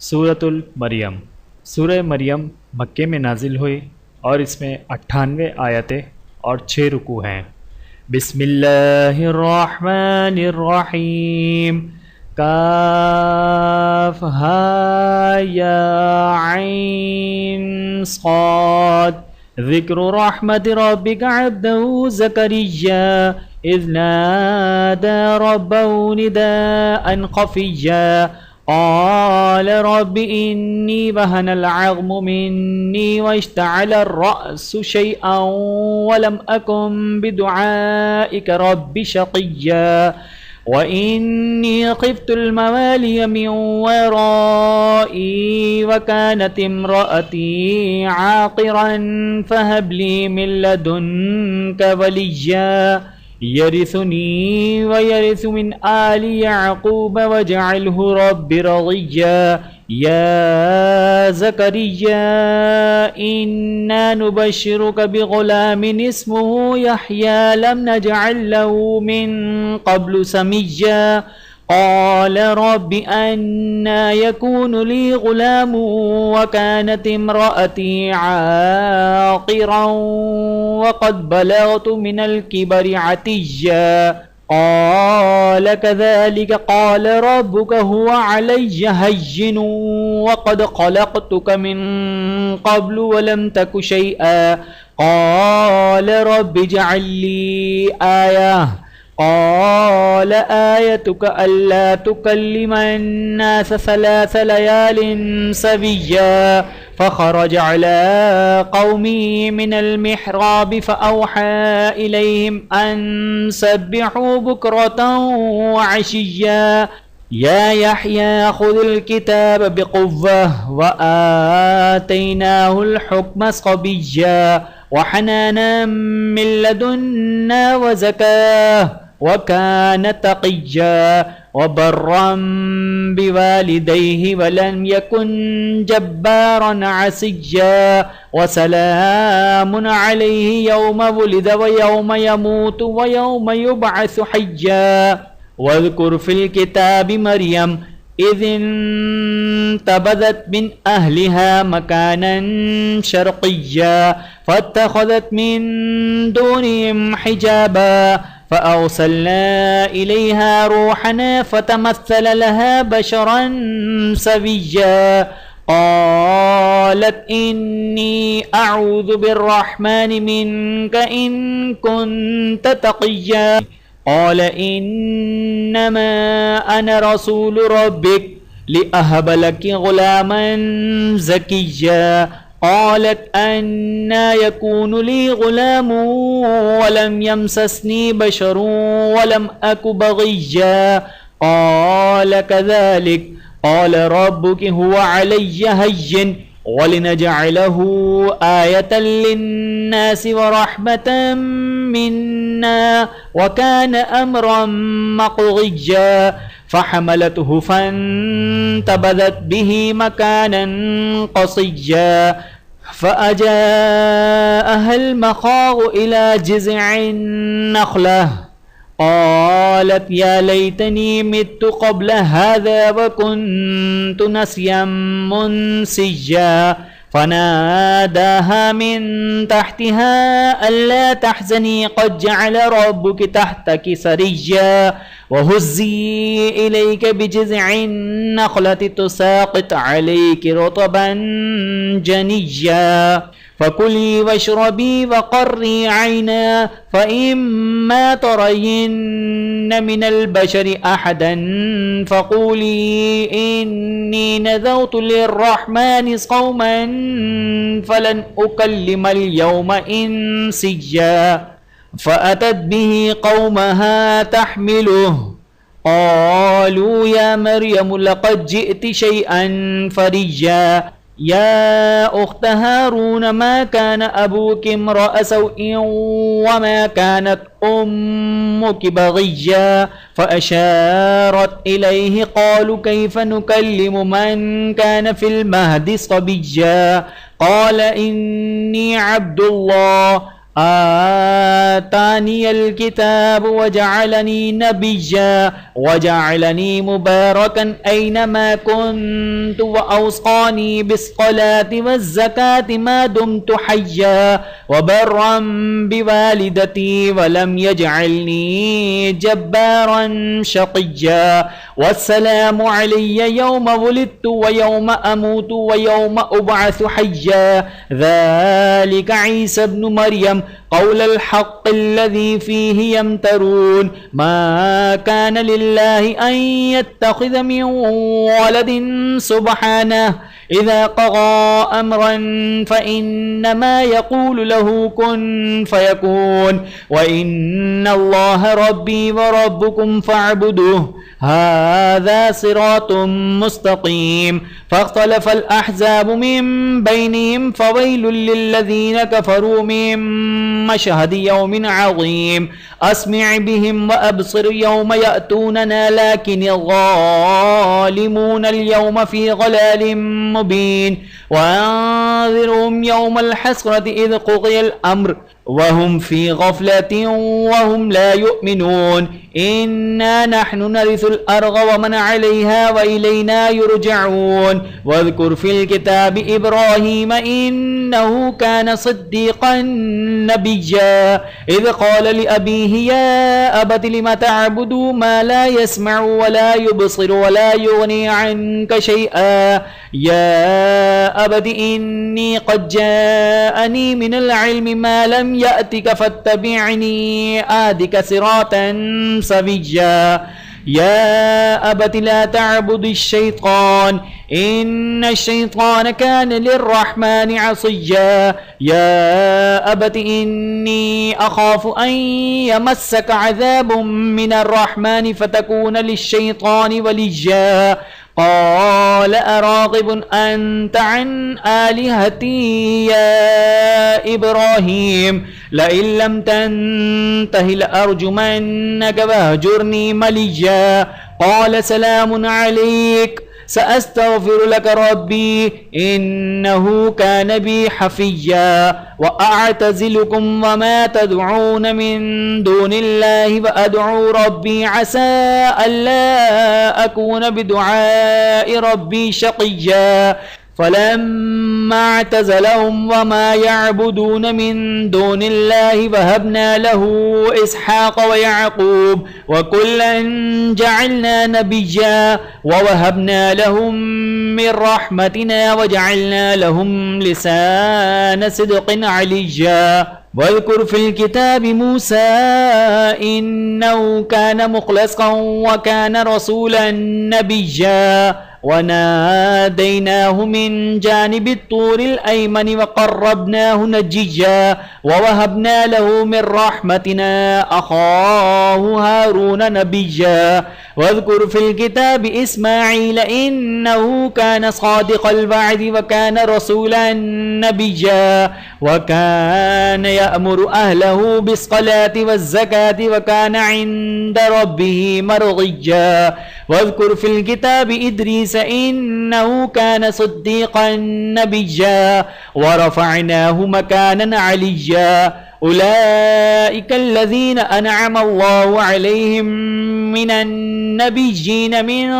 सूरतुल मरियम। सूरह मरियम मक्के में नाजिल हुई और इसमें 98 आयतें और 6 रुकू हैं। बिस्मिल्लाहिर्रहमानिर्रहीम। काफ हा या ऐन साद। ज़िक्रु रहमति रब्बिका अब्दहू ज़करिया इज़ नादा रब्बहू निदाअन ख़फ़िय्या क़ाल रब्बि इन्नी वहनल अज़्मु मिन्नी वश्तअलर रअसु शैअन वलम अकुन बिदुआइका रब्बि शक़िय्या व इन्नी ख़िफ़्तुल मवालिय मिन वराई व कानत इम्रअती आक़िरन फ़हब ली मिन लदुन्का वलिय्या यरिसुनी व यरिसु मिन आलि याक़ूब वजअल्हु रब्बि रज़िय्या या ज़करिया इन्ना नुबश्शिरुका बिग़ुलामिन इस्मुहु यहया लम नजअल लहु मिन क़ब्लु समिय्या क़ाल रब्बि अन्ना यकूनु ली ग़ुलामुन व कानत इम्रअती आक़िरन व क़द बलग़तु मिनल किबरि अतिय्या क़ाल कज़ालिक क़ाल रब्बुका हुवा अलय्य हय्यिनुन व क़द ख़लक़तुका मिन क़ब्लु व लम तकु शैअन क़ाल रब्बि इजअल ली आयह क़ाल आयतुका अल्ला तुकल्लिमन नास सलास लयालिन सविय्या फ़ख़रज अला क़ौमिही मिनल मिहराब फ़अवहा इलैहिम अन सब्बिहू बुक्रतन व अशिय्या या यहया ख़ुज़िल किताब बिक़ुव्वह व आतैनाहुल हुक्म सबिय्या व हनानन मिन लदुन्ना व ज़काह व कान तक़िय्या व बर्रन बिवालिदैहि व लम यकुन जब्बारन असिय्या व सलामुन अलैहि यौम वुलिद व यौम यमूतु व यौम युबअसु हय्या वज़्कुर फ़िल किताबि मरियम इज़ इंतबज़त मिन अहलिहा मकानन शर्क़िय्या फ़त्तख़ज़त मिन दूनिहिम हिजाबा फ़अरसलना इलैहा रूहना फ़तमस्सल लहा बशरन सविय्या क़ालत इन्नी अऊज़ु बिर्रहमानि मिनका इन कुन्त तक़िय्या क़ाल इन्नमा अना रसूलु रब्बिक लिअहब लकी ग़ुलामन ज़किय्या क़ालत अन्ना यकूनु ली ग़ुलामुन वलम यमससनी बशरुन वलम अकु बग़िय्या क़ाल कज़ालिक क़ाल रब्बुकी हुवा अलय्य हय्यिन वलिनजअलहु आयतन लिन्नासि व रहमतन मिन्ना व कान अम्रन मक़दिय्या फ़हमलतहु फ़ंतबज़त बिही मकानन क़सिय्या फ़अजाअहल मख़ाज़ इला जिज़अन नख़लह क़ालत या लैतनी मित्तु क़ब्ल हाज़ा व कुन्तु नस्यन मुनसिय्या फ़नादाहा मिन तहतिहा अल्ला तहज़नी क़द जअल रब्बुकी तहतकी सरिय्या वहुज़्ज़ी इलैक बिजिज़अन नख़लति तुसाक़ित अलैकि रुतबन जनिय्या फ़कुली वश्रबी वक़र्री ऐना फ़इम्मा तरयिन्न मिनल बशरि अहदन फ़क़ूली इन्नी नज़रतु लिर्रहमानि सौमन फ़लन उकल्लिमल यौम इंसिय्या फ़अतत बिही क़ौमहा तहमिलुहु क़ालू या मरियम लक़द जिअति शैअन फ़रिय्या या उख्त हारून मा कान अबूकी इम्रअ सौइन वमा कानत उम्मुकी बग़िय्या फ़अशारत इलैहि क़ालू कैफ़ नुकल्लिमु मन कान फ़िल महदि सबिय्या क़ाल इन्नी अब्दुल्लाह آتاني الكتاب وجعلني نبيا وجعلني مباركا أينما كنت وأوصاني بالصلاة والزكاة ما دمت حيا وبرا بوالدتي ولم يجعلني جبارا شقيا والسلام علي يوم ولدت ويوم أموت ويوم أبعث حيا ذلك عيسى ابن مريم قول الحق الذي فيه يمترون ما كان لله أن يتخذ من ولد سبحانه إذا قضى أمرا فإنما يقول له كن فيكون وإن الله ربي وربكم فاعبدوه هذا صراط مستقيم فاختلف الأحزاب من بينهم فويل للذين كفروا من مشهد يوم عظيم أسمع بهم وأبصر يوم يأتوننا لكن الظالمون اليوم في ضلال مبين وأنذرهم يوم الحسرة إذ قضي الأمر وهم في غفلة وهم لا يؤمنون إنا نحن نرث الأرض ومن عليها وإلينا يرجعون واذكر في الكتاب إبراهيم إنه كان صديقا نبيا إذ قال لأبيه يا أبت لم تعبد ما لا يسمع ولا يبصر ولا يغني عنك شيئا يا أبت إني قد جاءني من العلم ما لم يأتك فاتبعني أهدك صراطا سويا يا أبت لا تعبد الشيطان إن الشيطان كان للرحمن عصيا يا أبت إني أخاف أن يمسك عذاب من الرحمن فتكون للشيطان وليا قال أراغب أنت عن آلهتي يا إبراهيم لئن لم تنته لأرجمنك واهجرني مليا قال سلام عليك سأستغفر لك ربي إنه كان بي حفيا وأعتزلكم وما تدعون من دون الله وأدعو ربي عسى ألا أكون بدعاء ربي شقيا فلما اعتزلهم وما يعبدون من دون الله وهبنا له إسحاق ويعقوب وكلا جعلنا نبيا ووهبنا لهم من رحمتنا وجعلنا لهم لسان صدق عليا واذكر في الكتاب موسى إنه كان مخلصا وكان رسولا نبيا وناديناه من جانب الطور الأيمن وقربناه نجيا ووهبنا له من رحمتنا أخاه هارون نبيا واذكر في الكتاب إسماعيل إنه كان صادق الوعد وكان رسولا نبيا وكان يأمر أهله بالصلاة والزكاة وكان عند ربه مرضيا واذكر في الكتاب إدريس إنه كان صديقا نبيا ورفعناه مكانا عليا أولئك الذين أنعم الله عليهم من النبيين من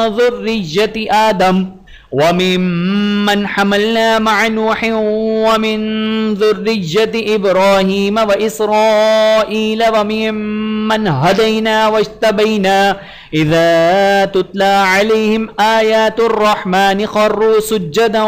ذرية آدم وممن حملنا مع نوح ومن ذرية إبراهيم وإسرائيل وممن هدينا واجتبينا إذا تتلى عليهم آيات الرحمن خروا سجدا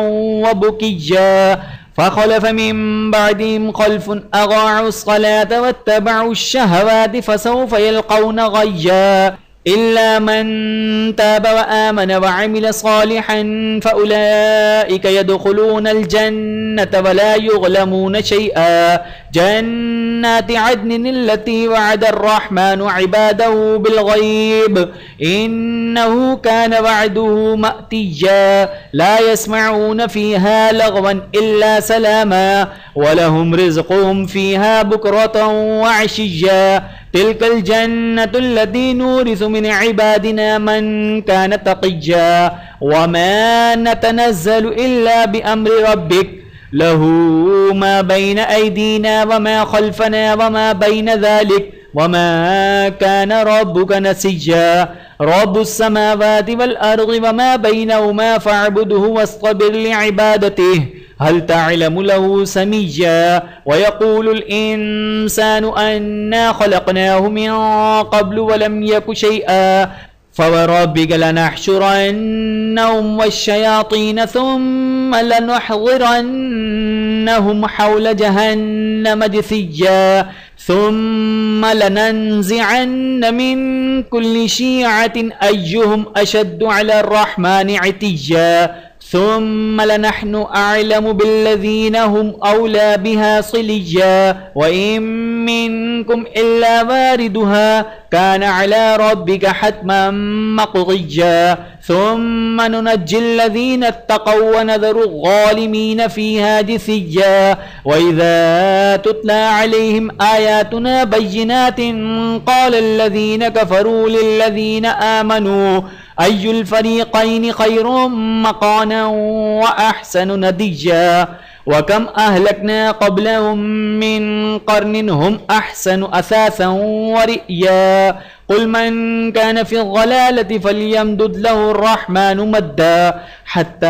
وبكيا فخلف من بعدهم خلف أضاعوا الصلاة واتبعوا الشهوات فسوف يلقون غيا إلا من تاب وآمن وعمل صالحا فأولئك يدخلون الجنة ولا يظلمون شيئا جنات عدن التي وعد الرحمن عباده بالغيب إنه كان وعده مأتيا لا يسمعون فيها لغوا إلا سلاما ولهم رزقهم فيها بكرة وعشيا تلك الجنة التي نورث من عبادنا من كان تقيا وما نتنزل إلا بأمر ربك له ما بين أيدينا وما خلفنا وما بين ذلك وما كان ربك نسيا رب السماوات والأرض وما بينهما فاعبده واصطبر لعبادته هل تعلم له سميا ويقول الإنسان أنا خلقناه من قبل ولم يك شيئا فوربك لنحشرنهم والشياطين ثم لنحضرنهم حول جهنم جثيا ثم لننزعن من كل شيعة أيهم أشد على الرحمن عتيا ثم لنحن أعلم بالذين هم أولى بها صليا وإن منكم إلا واردها كان على ربك حتما مقضيا ثم ننجي الذين اتقوا ونذر الظالمين فيها جثيا وإذا تتلى عليهم آياتنا بينات قال الذين كفروا للذين آمنوا أي الفريقين خير مقانا وأحسن نديا وكم أهلكنا قبلهم من قرن هم أحسن أثاثا ورئيا قل من كان في الضلالة فليمدد له الرحمن مدا حتى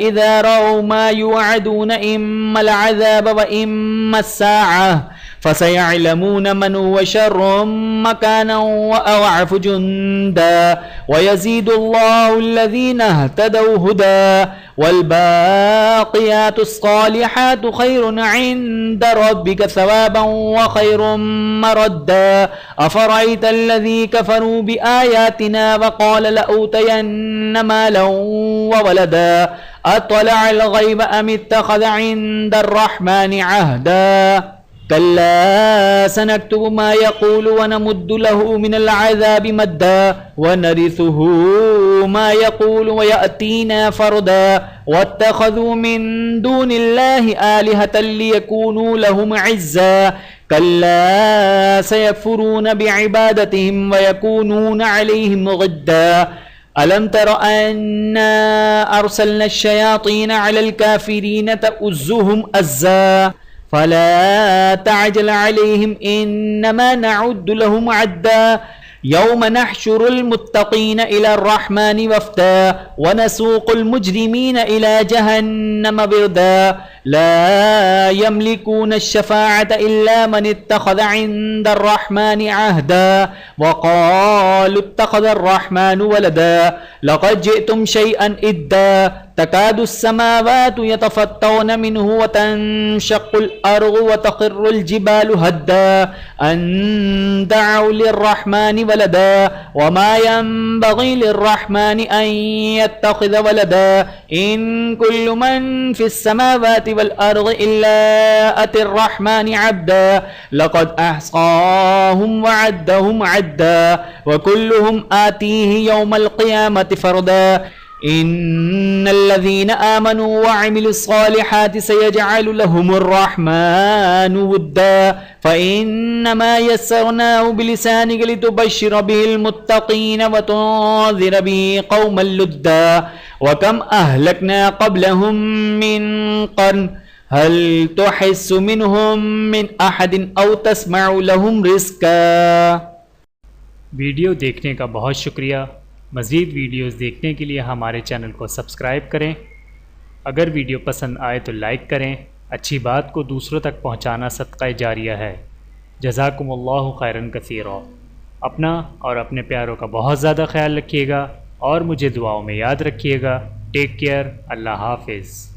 إذا رأوا ما يوعدون إما العذاب وإما الساعة فسيعلمون من هو شر مكانا وأضعف جندا ويزيد الله الذين اهتدوا هدى والباقيات الصالحات خير عند ربك ثوابا وخير مردا أفرأيت الذي كفروا بآياتنا وقال لأوتين مالا وولدا أطلع الغيب أم اتخذ عند الرحمن عهدا كلا سنكتب ما يقول ونمد له من العذاب مدا ونرثه ما يقول ويأتينا فردا واتخذوا من دون الله آلهة ليكونوا لهم عزا كلا سيكفرون بعبادتهم ويكونون عليهم ضدا ألم تر أنا أرسلنا الشياطين على الكافرين تؤزهم أزا فلا تعجل عليهم إنما نعد لهم عدا يوم نحشر المتقين إلى الرحمن وفدا ونسوق المجرمين إلى جهنم بردا لا يملكون الشفاعة إلا من اتخذ عند الرحمن عهدا وقالوا اتخذ الرحمن ولدا لقد جئتم شيئا إدا تكاد السماوات يتفطرن منه وتنشق الأرض وتخر الجبال هدا أن دعوا للرحمن ولدا وما ينبغي للرحمن أن يتخذ ولدا إن كل من في السماوات والأرض إلا أتي الرحمن عبدا لقد أحصاهم وعدهم عدا وكلهم آتيه يوم القيامة فردا إن الذين آمنوا وعملوا الصالحات سيجعل لهم الرحمن ودا فإنما يسرناه بلسانك لتبشر به المتقين وتنذر به قوما لدا وكم أهلكنا قبلهم من قرن هل تحس منهم من أحد أو تسمع لهم رزقا वीडियो देखने का बहुत शुक्रिया। मज़ीद वीडियोस देखने के लिए हमारे चैनल को सब्सक्राइब करें। अगर वीडियो पसंद आए तो लाइक करें। अच्छी बात को दूसरों तक पहुंचाना सदक़ा जारिया है। जज़ाकुमुल्लाहु खैरन कसीरा। अपना और अपने प्यारों का बहुत ज़्यादा ख्याल रखिएगा और मुझे दुआओं में याद रखिएगा। Take care. अल्लाह हाफ़िज़।